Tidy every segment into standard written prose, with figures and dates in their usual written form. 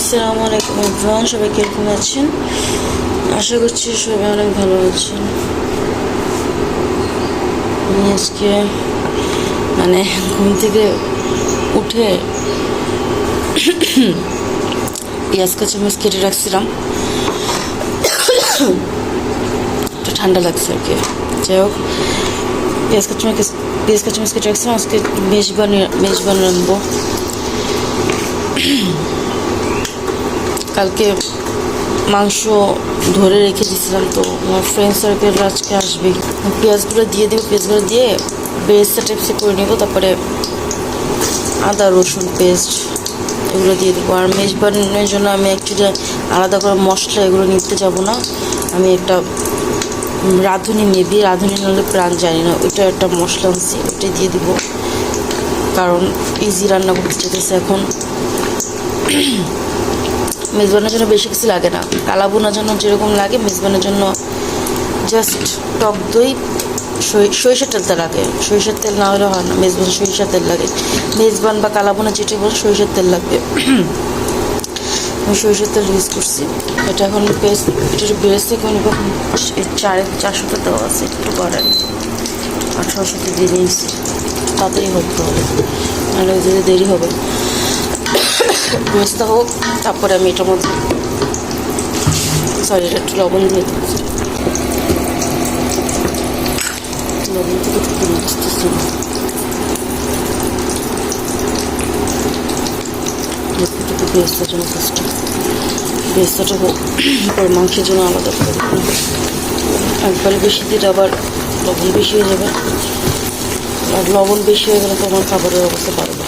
আসসালামু আলাইকুম এভরিওয়ান, সবাই কিরকম আছেন? আশা করছি সবাই অনেক ভালো আছেন। আমি আজকে ঘুম থেকে উঠে পেঁয়াজ কাঁচামরিচ কেটে রাখছিলাম, একটু ঠান্ডা লাগছে আর কি। যাই হোক, পেঁয়াজ কাঁচামরিচ কেটে রাখছিলাম। আজকে মেজবান রাখবো। কালকে মাংস ধরে রেখে দিয়েছিলাম, তো আমার ফ্রেন্ড সার্কেল আজকে আসবে। পেঁয়াজগুলো দিয়ে দেবো, পেঁয়াজগুলো দিয়ে বেরেস্তা টাইপসে করে নেবো। তারপরে আদা রসুন পেস্ট এগুলো দিয়ে দেবো। আর মেজবানের জন্য আমি অ্যাকচুয়ালি আলাদা করে মশলা এগুলো নিতে যাব না। আমি একটা রাঁধুনি নাহলে প্রাণ জানি না, ওইটা একটা মশলা আনছি, ওইটাই দিয়ে দিব। কারণ ইজি রান্না করতে চাইতেছে এখন। মেজবানের জন্য বেশি কিছু লাগে না, কালাবুনার জন্য যেরকম লাগে মেজবানের জন্য জাস্ট টক দই, সরিষার তেলটা লাগে। সরিষার তেল না হলে হয় না, মেজবান সরিষার তেল লাগে। মেজবান বা কালাবুনা যেটা বল সরিষার তেল লাগবে। আমি সরিষার তেল ইউজ করছি। এটা এখন এটা বেরেস্তা করে নেব। 400 দেওয়া আছে, একটু করার 1800 দিয়ে নিয়েছি। তাড়াতাড়ি হতে হবে, নাহলে যদি দেরি হবে। বেরেস্তা হোক, তারপরে আমি এটার মধ্যে এটা একটু লবণ দিয়ে দিচ্ছি। লবণ থেকে একটু বুঝতেছি বেরেস্তার জন্য ফার্স্টে বেরেস্তাটা হোক, পরে মাংসের জন্য আলাদা করে দেবো। একবারে বেশি দিলে আবার লবণ বেশি হয়ে যাবে, আর লবণ বেশি হয়ে গেলে তো আমার খাবারের অবস্থা বাড়বে।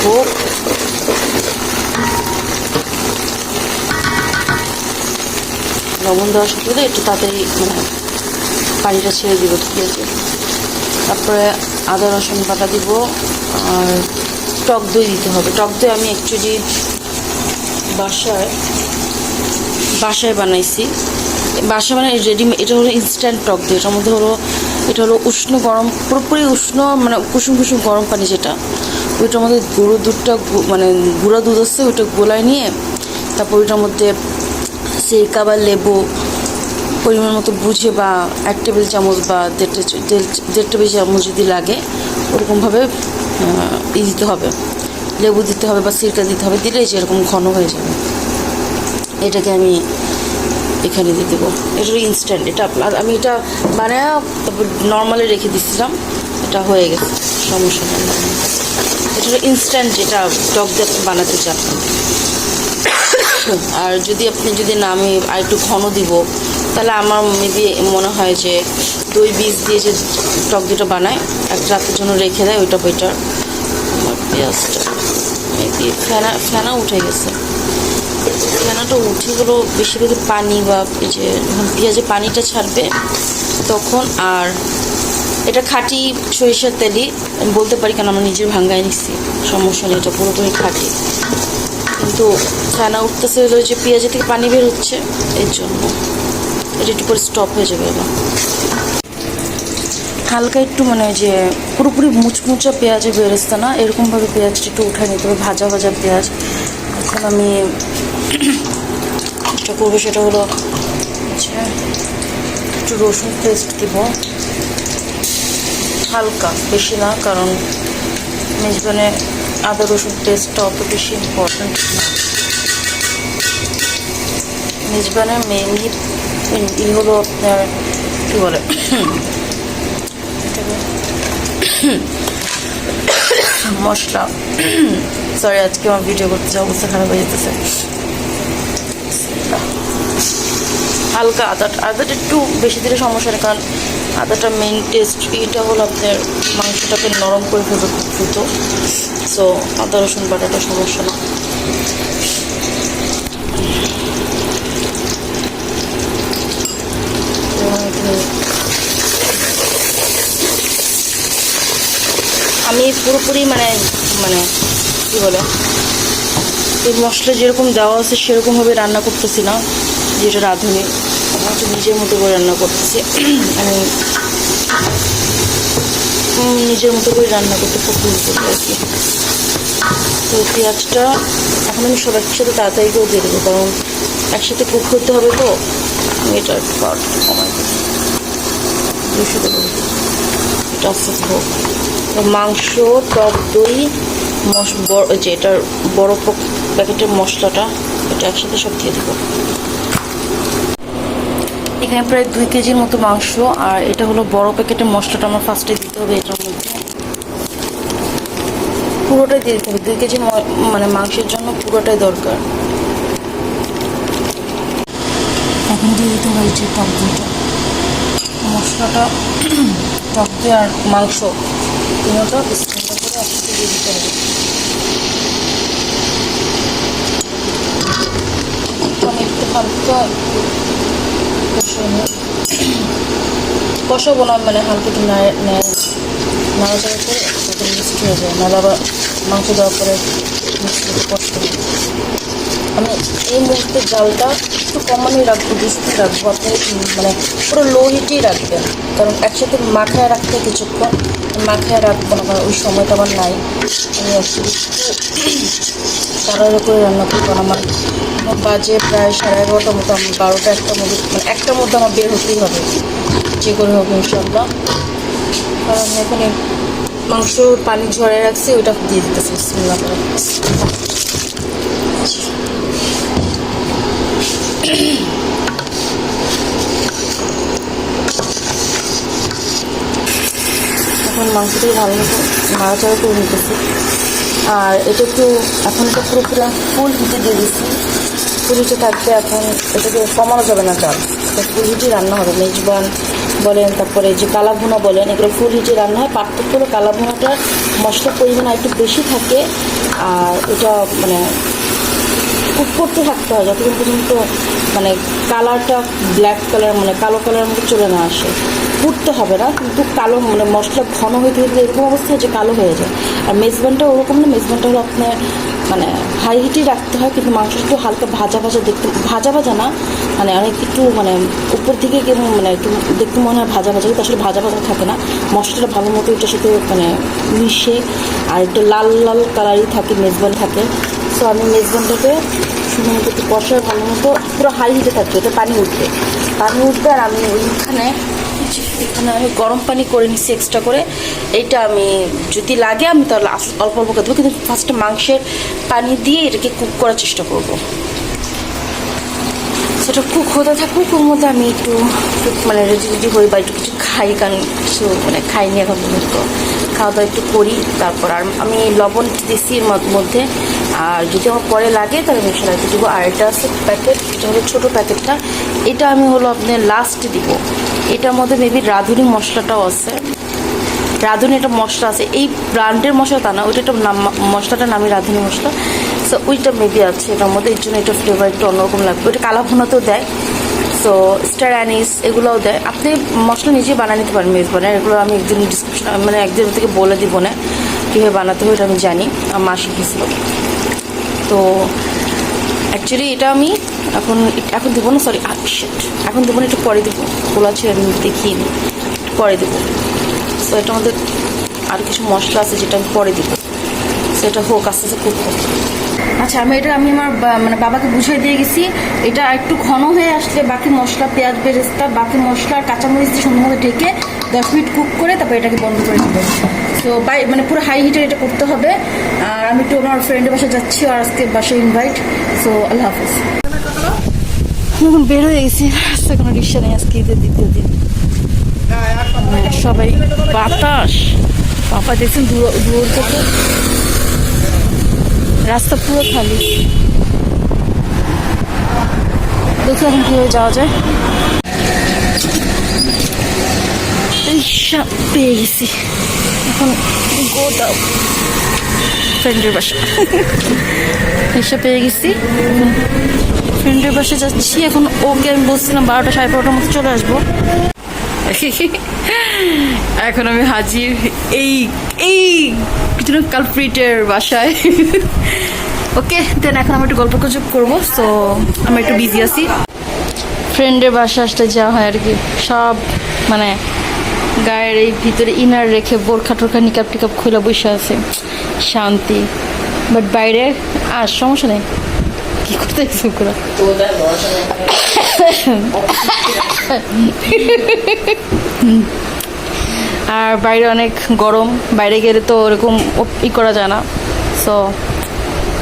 হোক, লবণ দেওয়ার সাথে একটু তাড়াতাড়ি পানিটা ছেড়ে দিব, ঠিক আছে। তারপরে আদা রসুন বাটা দিব, আর টক দই দিতে হবে। টক দই আমি অ্যাকচুয়ালি বাসায় বানাইছি। রেডিমেড, এটা হলো ইনস্ট্যান্ট টক দই। এটার মধ্যে এটা হলো উষ্ণ গরম, পুরোপুরি উষ্ণ কুসুম কুসুম গরম পানি, যেটা ওইটার মধ্যে গুঁড়ো দুধটা গুঁড়া দুধ আছে, ওইটা গোলায় নিয়ে তারপর ওইটার মধ্যে সিরকা বা লেবু পরিমাণ মতো বুঝে, বা 1 টেবিল চামচ বা 1.5 টেবিল চামচ যদি লাগে ওরকমভাবে দিতে হবে। লেবু দিতে হবে বা সিরকা দিতে হবে, দিলে যেরকম ঘন হয়ে যাবে। এটাকে আমি এখানে দিয়ে দেবো। এটা ইনস্ট্যান্ট, এটা আমি এটা বানায় তারপর নর্মালি রেখে দিচ্ছিলাম, এটা হয়ে গেছে, সমস্যা নেই। এটা ইনস্ট্যান্ট, যেটা টক দিয়ে বানাতে চান। আর যদি না আমি আর একটু ঘন দিব, তাহলে আমার মেবি মনে হয় যে দই বীজ দিয়ে যে টক দইটা বানায়, এক রাতের জন্য রেখে দেয়, ওইটা বেটার। আমার পেঁয়াজটা মেবি ফেনা উঠে গেছে। ফেনাটা উঠে গেলো বেশিরভাগ পানি, বা এই যে যখন পেঁয়াজে পানিটা ছাড়বে তখন। আর এটা খাঁটি সরিষার তেলই আমি বলতে পারি, কারণ আমরা নিজের ভাঙ্গায় নিচ্ছি, সমস্যা নেই, এটা পুরোপুরি খাঁটি। কিন্তু ফেনা উঠতেছে হলো যে পেঁয়াজের থেকে পানি বের হচ্ছে, এর জন্য এটা একটু পরে স্টপ হয়ে যাবে। এবার হালকা একটু যে পুরোপুরি মুচমুচা পেঁয়াজে বেরেস্তা না, এরকমভাবে পেঁয়াজটা একটু উঠায় নিতে হবে, ভাজা ভাজা পেঁয়াজ। এখন আমি যেটা করবো সেটা হলো একটু রসুন পেস্ট দিব, হালকা, বেশি না, কারণ মেজবানে আদা রসুন পেস্টটা অত বেশি ইম্পর্টেন্ট না। মেজবানের মেইনলি হলো আপনার কী বলে মশলা। সরি, আজকে আমার ভিডিও করতে অবস্থা খারাপ হয়ে যেতেছে। হালকা আদাটা একটু বেশি দিলে সমস্যা নেই, কারণ আদাটা মেইন টেস্ট। এটা হলো আপনার মাংসটাকে নরম করে ফেলবে খুব দ্রুত। সো আদা রসুন বাটাটা সমস্যা না। আমি পুরোপুরি কী বলে এই মশলা যেরকম দেওয়া আছে সেরকমভাবে রান্না করতেছি না, যেটা রাঁধুনি। আমার তো নিজের মতো করে রান্না করতেছি। আমি নিজের মতো করে রান্না করতে পছন্দ করি আর কি। তো পেঁয়াজটা এখন আমি সব একসাথে তাড়াতাড়ি করে দিয়ে দেবো, কারণ একসাথে কুক করতে হবে তো। আমি এটা কমাই দিই, 200 দেবো, এটা আস্তে আস্তে হোক। মাংস, টক দই, যে এটার বড় প্যাকেটের মশলাটা, এটা একসাথে সব দিয়ে দেবো। এখানে প্রায় 2 কেজির মতো মাংস, আর এটা হলো বড় প্যাকেটের মশলাটা আমার ফার্স্টে দিতে হবে এটার মধ্যে, পুরোটাই দিয়ে দিতে হবে। 2 কেজি মানে মাংসের জন্য পুরোটাই দরকার। এখন দিয়ে দিতে হবে যে টক দইটা, মশলাটা, টক দই আর মাংস তিনটা স্টিমটা করে একসাথে দিয়ে দিতে হবে। আমি একটু হালকা কষাবো না, মানে হালকা একটু নাড়াচাড়া করে তাতে মিক্সড হয়ে যায়, নাহলে আবার মাংস দেওয়ার পরে মিক্সড করতে কষ্ট হয়। আমি এই মুহূর্তে জালটা একটু কমানোই রাখবো, 200 রাখবো। আপনি মানে পুরো লো হিটেই রাখবেন, কারণ একসাথে মাখায় রাখতে কিছুক্ষণ মাখায় রাখবো না, কারণ ওই সময়টা আমার নাই। আমি অ্যাকচুয়ালি তাড়াহুড়ো করে রান্না করবো। আমার বাজে প্রায় 11:30টার মতো, আমি 12টা 1টার মধ্যে, মানে 1টার মধ্যে আমার বের হতেই হবে যে করে হোক ইনশাল্লাহ। কারণ আমি এখানে মাংস পানি ঝরে রাখছি, ওইটা দিয়ে দিতেছি বিসমিল্লাহ করে। এখন মাংসটাকে ভালো মতো নাড়াচাড়া করে নিতেছি। আর এটা একটু এখন এটা পুরোপুরি ফুল হিটে দিয়ে দিচ্ছি, ফুল হিটে থাকবে। এখন এটাকে কমানো যাবে না, চাল এটা ফুল হিটে রান্না হবে। মেজবান বলেন, তারপরে যে কালাভুনা বলেন, এগুলো ফুল হিটে রান্না হয়। পার্থক্য হলো কালাভুনাটার মশলার পরিমাণ একটু বেশি থাকে, আর এটা মানে কুক করতে থাকতে হয় যতক্ষণ পর্যন্ত মানে কালারটা ব্ল্যাক কালার, মানে কালো কালারের মধ্যে চলে না আসে। পুড়তে হবে না, কিন্তু কালো মানে মশলা ঘন হইতে হইতে এরকম অবস্থা যে কালো হয়ে যায়। আর মেজবানটা ওরকম না, মেজবানটা হলো আপনার মানে হাই হিটেই রাখতে হয়, কিন্তু মাংস একটু হালকা ভাজা ভাজা দেখতে, ভাজা ভাজা না মানে অনেক একটু মানে উপর দিকে কেমন মানে একটু দেখতে মনে হয় ভাজা ভাজা, কিন্তু আসলে ভাজা ভাজা থাকে না। মশলাটা ভালো মতো এটার সাথে মানে মিশে, আর একটু লাল লাল কালারই থাকে, মেজবান থাকে। সো আমি মেজবানটাকে সুন্দর মতো একটু কষায় ভালো মতো পুরো হাই হিটে থাকবে, এটা পানি উঠবে। আর আমি এখানে আমি গরম পানি করে নিচ্ছি এক্সট্রা করে। এইটা আমি যদি লাগে আমি তাহলে অল্প অল্প করে দেবো, কিন্তু ফার্স্টে মাংসের পানি দিয়ে এটাকে কুক করার চেষ্টা করব। সেটা কুক হতে থাকুক, ওর মধ্যে আমি একটু মানে রেডি হই বা একটু কিছু খাই, কারণ কিছু মানে খাইনি এখন পর্যন্ত, খাওয়া দাওয়া একটু করি। তারপর আর আমি লবণ দিচ্ছি এর মধ্যে, আর যদি আমার পরে লাগে তাহলে মশলা একটু দেবো। আর এটা আছে প্যাকেট, এটা হলো ছোটো প্যাকেটটা, এটা আমি হলো আপনার লাস্টে দিব। এটার মধ্যে মেবি রাঁধুনি মশলাটাও আছে, রাঁধুনি একটা মশলা আছে, এই ব্র্যান্ডের মশলা তা না, ওইটা একটা মশলাটার নামই রাঁধুনি মশলা। সো ওইটা মেবি আছে এটার মধ্যে, এর জন্য এটা ফ্লেভার একটু অন্যরকম লাগবে। ওইটা কালাভুনাতেও দেয়, সো স্টার অ্যানিস এগুলোও দেয়। আপনি মশলা নিজেই বানিয়ে নিতে পারেন মেজবানের, এগুলো আমি একদিন ডিসক্রিপশন মানে একদিন থেকে বলে দিব না কীভাবে বানাতে হবে, এটা আমি জানি, আমার মা শিখিয়েছিল। তো অ্যাকচুয়ালি এটা আমি এখন দেবো না, সরি এখন দেবো না, একটু পরে দেবো, বলেছি আমি দেখিয়ে নিই, পরে দেবো। সো এটার মধ্যে আর কিছু মশলা আছে যেটা আমি পরে দেবো, সেটা হোক আস্তে আস্তে কুক হোক। আচ্ছা, আমি আমার মানে বাবাকে বুঝিয়ে দিয়ে গেছি, এটা একটু ঘন হয়ে আসলে বাকি মশলা, পেঁয়াজ বেরেস্তা, বাকি মশলা আর কাঁচামরিচ দিয়ে সুন্দরভাবে ঢেকে 10 মিনিট কুক করে তারপর এটাকে বন্ধ করে দেবো। তো মানে পুরো হাই হিটে এটা করতে হবে। আর আমি একটু আমার ফ্রেন্ডের বাসায় যাচ্ছি, আর আজকে বাসায় ইনভাইট। সো আল্লাহ হাফিজ। এখন বের হয়ে গেছি, রাস্তা কোনো রিক্সা নেই আজকে, ঈদের দ্বিতীয় দিন। সবাই বাতাস, পাপা দেখছেন দূর থেকে রাস্তা পুরো খালি। দেখি এখন কীভাবে যাওয়া যায়। পেয়ে গেছি, এখন গোটা ফ্রেন্ডের বাসা রিক্সা পেয়ে গেছি, ফ্রেন্ডের বাসা যাচ্ছি। এখন ওকে আমি বলছিলাম 12টা 12:30টার মতো চলে আসবো। এখন আমি হাজির এই কালপ্রিটের বাসায়। ওকে দেন এখন আমি একটু গল্প গুজব করবো, সো আমি একটু বিজি আছি। ফ্রেন্ডের বাসা আসতে যাওয়া হয় আর কি, সব মানে গায়ের এই ভিতরে ইনার রেখে বোরখা টোরখা নিকাপ টিকাপ খুলে বসে আছে, শান্তি। বাট বাইরে আর সমস্যা নেই, কি করতে কিছু করে। আর বাইরে অনেক গরম, বাইরে গেলে তো ওরকম ই করা যায় না, সো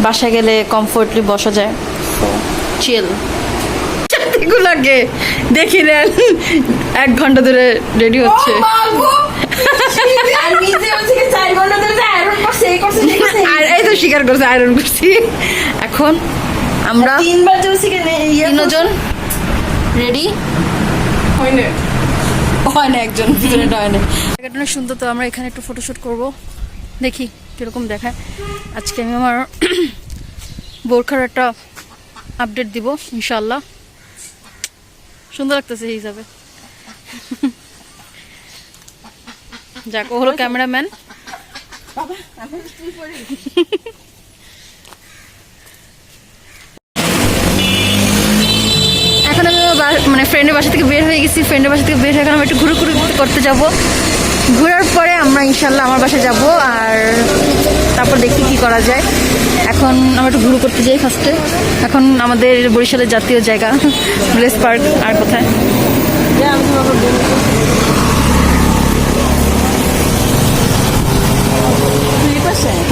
বাসায় গেলে কমফোর্টলি বসা যায়, সো চিল। এগুলোকে দেখি নেন 1 ঘন্টা ধরে রেডি হচ্ছে। আর এই তো স্বীকার করছে আয়রন করছি। এখন আমরা 3বার তিনজন রেডি হয় না, একজন ভিতরে হয় না। জায়গাটা অনেক সুন্দর, তো আমরা এখানে একটু ফটোশুট করব, দেখি কিরকম দেখায়। আজকে আমি আমার বোরখার একটা আপডেট দিব ইনশাল্লাহ, সুন্দর লাগতেছে এই হিসাবে। যাক, ও হলো ক্যামেরাম্যান। এখন আমি মানে ফ্রেন্ডের বাসা থেকে বের হয়ে গেছি, ফ্রেন্ডের বাসা থেকে বের হয়ে এখন আমি একটু ঘুরে করতে যাব। ঘোরার পরে আমরা ইনশাল্লাহ আমার বাসায় যাব, আর তারপর দেখি কি করা যায়। এখন আমরা একটু ঘুরে করতে যাই ফার্স্টে। এখন আমাদের বরিশালের জাতীয় জায়গা ভিলেজ পার্ক, আর কোথায়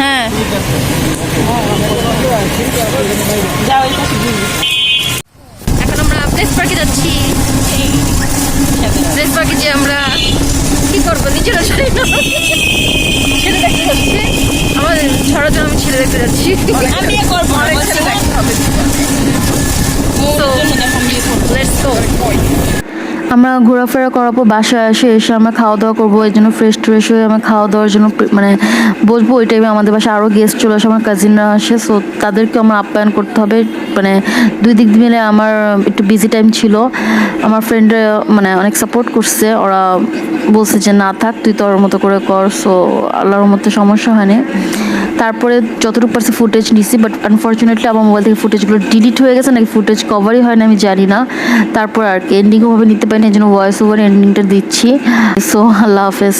হ্যাঁ এখন আমরা ভিলেজ পার্কে যাচ্ছি। ভিলেজ পার্কে যে আমরা কি করবো, নিজেরা ছেলে দেখতে যাচ্ছি, আমাদের ছড়ার জন্য আমি ছেলে দেখতে যাচ্ছি। আমরা ঘোরাফেরা করার পর বাসায় এসে আমরা খাওয়া দাওয়া করবো, এই জন্য ফ্রেশ ট্রেশ হয়ে আমরা খাওয়া দাওয়ার জন্য মানে বসবো। ওই টাইমে আমাদের বাসায় আরও গেস্ট চলে আসে, আমার কাজিনরা আসে, সো তাদেরকে আমার আপ্যায়ন করতে হবে। মানে দুই দিক মিলে আমার একটু বিজি টাইম ছিল। আমার ফ্রেন্ডরা মানে অনেক সাপোর্ট করছে, ওরা বলছে যে না থাক, তুই তোর মতো করে কর, সো আল্লাহর মতো সমস্যা হয়নি। তারপরে যতটুকু পারছি ফুটেজ নিছি, বাট আনফর্চুনেটলি আমার মোবাইল থেকে ফুটেজগুলো ডিলিট হয়ে গেছে, নাকি ফুটেজ কভারই হয় না আমি জানি না। তারপর আর কি এন্ডিংও ভাবে নিতে পারিনি, এই জন্য ভয়েস ওভার এন্ডিংটা দিচ্ছি। সো আল্লাহ হাফেজ।